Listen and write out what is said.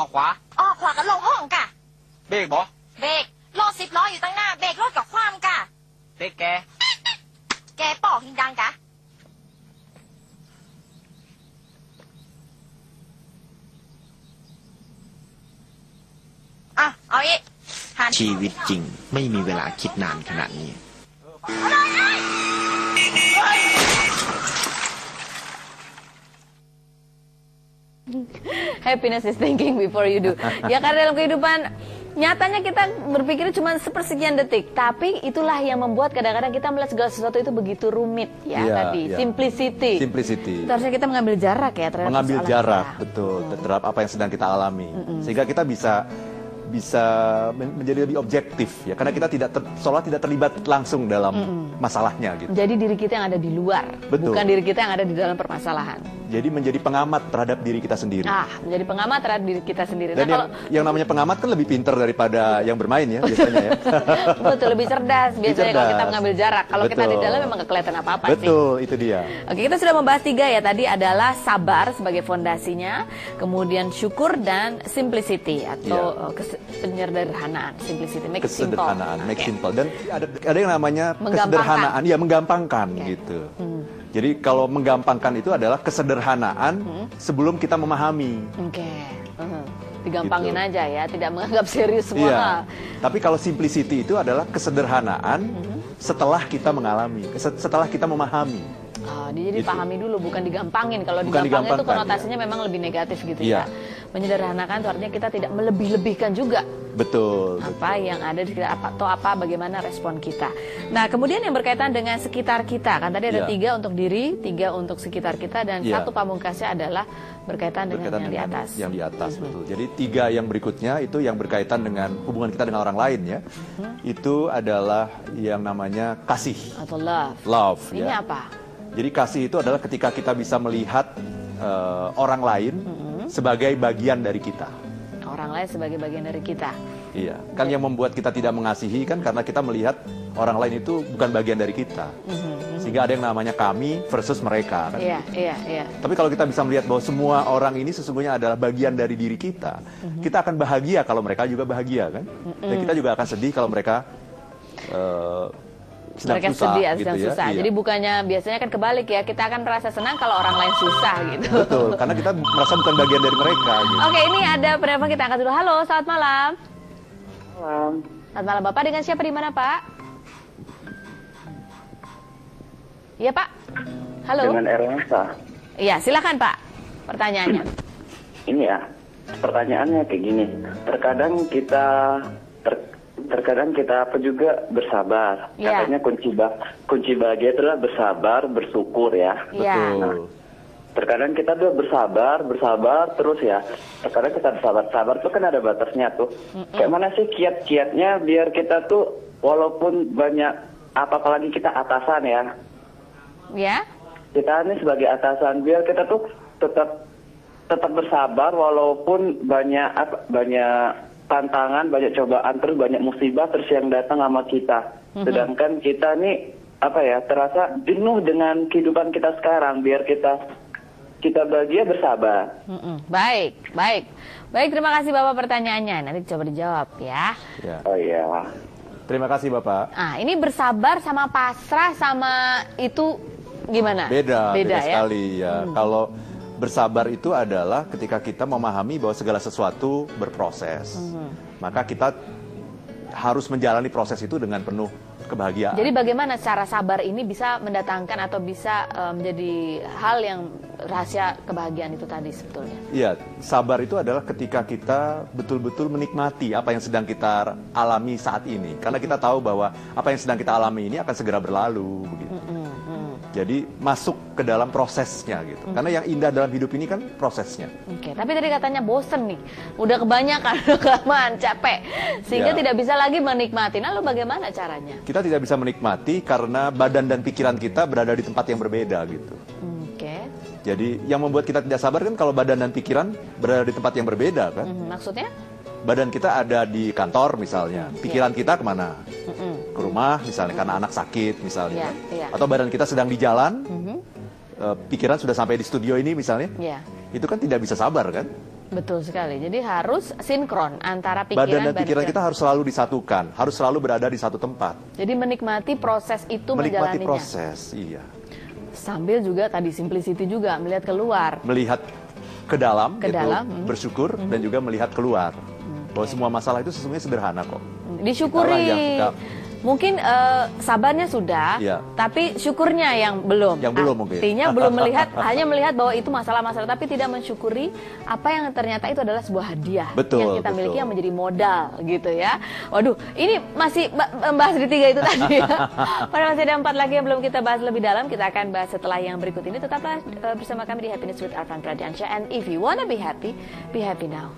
ออกขวา ออกขวาก็ลงห้องกะ เบรกบ่ เบรกรถ10 ล้ออยู่ตั้งหน้าเบรกรถกับความกะ เบรกแก แกปอกหินดังกะอ่ะเอาอีกหัน ชีวิตจริงไม่มีเวลาคิดนานขนาดนี้ Happiness is thinking before you do. Ya karena dalam kehidupan nyatanya kita berpikir cuma sepersekian detik, tapi itulah yang membuat kadang-kadang kita melihat segala sesuatu itu begitu rumit ya tadi. Simplicity. Harusnya kita mengambil jarak ya terhadap mengambil persoalan jarak, kita. betul, terhadap apa yang sedang kita alami, sehingga kita bisa menjadi lebih objektif ya, karena kita seolah tidak terlibat langsung dalam masalahnya gitu. Jadi diri kita yang ada di luar, Betul. bukan diri kita yang ada di dalam permasalahan. Jadi menjadi pengamat terhadap diri kita sendiri. Menjadi pengamat terhadap diri kita sendiri. Dan yang namanya pengamat kan lebih pintar daripada yang bermain ya biasanya ya. Betul, lebih cerdas biasanya kalau kita mengambil jarak. Kalau kita di dalam memang nggak kelihatan apa-apa sih. Betul, itu dia. Oke, kita sudah membahas 3 ya. Tadi adalah sabar sebagai fondasinya, kemudian syukur dan simplicity atau penyederhanaan. Simplicity, make it simple. Kesederhanaan, make simple. Dan ada yang namanya kesederhanaan, ya menggampangkan gitu. Jadi kalau menggampangkan itu adalah kesederhanaan sebelum kita memahami. Digampangin gitu aja ya, tidak menganggap serius semua. Iya. Tapi kalau simplicity itu adalah kesederhanaan setelah kita mengalami, setelah kita memahami. Jadi dipahami dulu, bukan digampangin. Kalau Bukan digampangin itu digampangkan, konotasinya memang lebih negatif gitu ya. Menyederhanakan itu artinya kita tidak melebih-lebihkan juga. Betul. Apa yang ada di sekitar atau bagaimana respon kita. Nah, kemudian yang berkaitan dengan sekitar kita, kan tadi ada 3 untuk diri, 3 untuk sekitar kita, dan 1 pamungkasnya adalah berkaitan dengan yang di atas. Yang di atas, betul. Jadi 3 yang berikutnya itu yang berkaitan dengan hubungan kita dengan orang lain ya. Itu adalah yang namanya kasih. Atau love. Love. Ini ya. apa? Jadi kasih itu adalah ketika kita bisa melihat orang lain sebagai bagian dari kita. Orang lain sebagai bagian dari kita. Iya, kan yang membuat kita tidak mengasihi kan karena kita melihat orang lain itu bukan bagian dari kita. Sehingga ada yang namanya kami versus mereka. Kan? Iya. Tapi kalau kita bisa melihat bahwa semua orang ini sesungguhnya adalah bagian dari diri kita, kita akan bahagia kalau mereka juga bahagia kan. Dan kita juga akan sedih kalau mereka sedang mereka susah, sedih, gitu sedang ya. susah. Iya. Jadi bukannya biasanya kan kebalik ya, kita akan merasa senang kalau orang lain susah gitu. Betul, karena kita merasa bukan bagian dari mereka. Gitu. Oke, ini ada penelpon, kita angkat dulu. Halo, selamat malam. Malam. Selamat malam, Bapak dengan siapa di mana, Pak? Iya, Pak. Halo. Dengan Erwansa. Iya, silakan Pak. Pertanyaannya. Ini ya, pertanyaannya kayak gini. Terkadang kita apa juga bersabar. Iya. Katanya kunci bahagia itulah bersabar, bersyukur ya. Iya. Betul. Terkadang kita tuh bersabar terus ya. Terkadang kita bersabar tuh kan ada batasnya tuh. Kayak mana sih kiat-kiatnya biar kita tuh walaupun banyak apalagi kita atasan ya. Ya. Kita ini sebagai atasan biar kita tuh tetap bersabar walaupun banyak tantangan, banyak cobaan, terus banyak musibah terus yang datang sama kita. Sedangkan kita nih terasa jenuh dengan kehidupan kita sekarang. Biar kita bahagia bersabar. Baik. Terima kasih Bapak pertanyaannya. Nanti coba dijawab ya. Oh iya. Terima kasih Bapak. Ini bersabar sama pasrah sama itu gimana? Beda ya? sekali ya. Kalau bersabar itu adalah ketika kita memahami bahwa segala sesuatu berproses. Maka kita harus menjalani proses itu dengan penuh kebahagiaan. Jadi bagaimana cara sabar ini bisa mendatangkan atau bisa menjadi hal yang rahasia kebahagiaan itu tadi sebetulnya? Iya, sabar itu adalah ketika kita betul-betul menikmati apa yang sedang kita alami saat ini. Karena kita tahu bahwa apa yang sedang kita alami ini akan segera berlalu. Begitu. Jadi masuk ke dalam prosesnya gitu. Karena yang indah dalam hidup ini kan prosesnya. Oke, tapi tadi katanya bosen nih. Udah kebanyakan, udah kelamaan, capek. Sehingga tidak bisa lagi menikmati. Lalu bagaimana caranya? Kita tidak bisa menikmati karena badan dan pikiran kita berada di tempat yang berbeda gitu. Oke. Jadi yang membuat kita tidak sabar kan kalau badan dan pikiran berada di tempat yang berbeda kan. Maksudnya? Badan kita ada di kantor misalnya. Pikiran kita kemana? Ke rumah misalnya karena anak sakit misalnya. Atau badan kita sedang di jalan. Pikiran sudah sampai di studio ini misalnya. Itu kan tidak bisa sabar kan. Betul sekali. Jadi harus sinkron antara Badan pikiran dan pikiran kita harus selalu disatukan, harus selalu berada di satu tempat. Jadi menikmati proses itu, Menikmati menjalaninya. proses, iya. Sambil juga tadi simplicity juga, melihat keluar. Melihat ke dalam, Ke gitu, dalam, bersyukur, dan juga melihat keluar. Bahwa semua masalah itu sesungguhnya sederhana kok. Disyukuri. Itulah yang kita- Mungkin sabarnya sudah, Iya. tapi syukurnya yang belum. Yang belum mungkin. Artinya belum melihat, hanya melihat bahwa itu masalah-masalah, tapi tidak mensyukuri apa yang ternyata itu adalah sebuah hadiah Betul, yang kita miliki, betul. yang menjadi modal gitu ya. Waduh, ini masih membahas di 3 itu tadi ya. Padahal masih ada 4 lagi yang belum kita bahas lebih dalam. Kita akan bahas setelah yang berikut ini. Tetaplah bersama kami di Happiness with Arfan Pradiansyah. And if you wanna be happy now.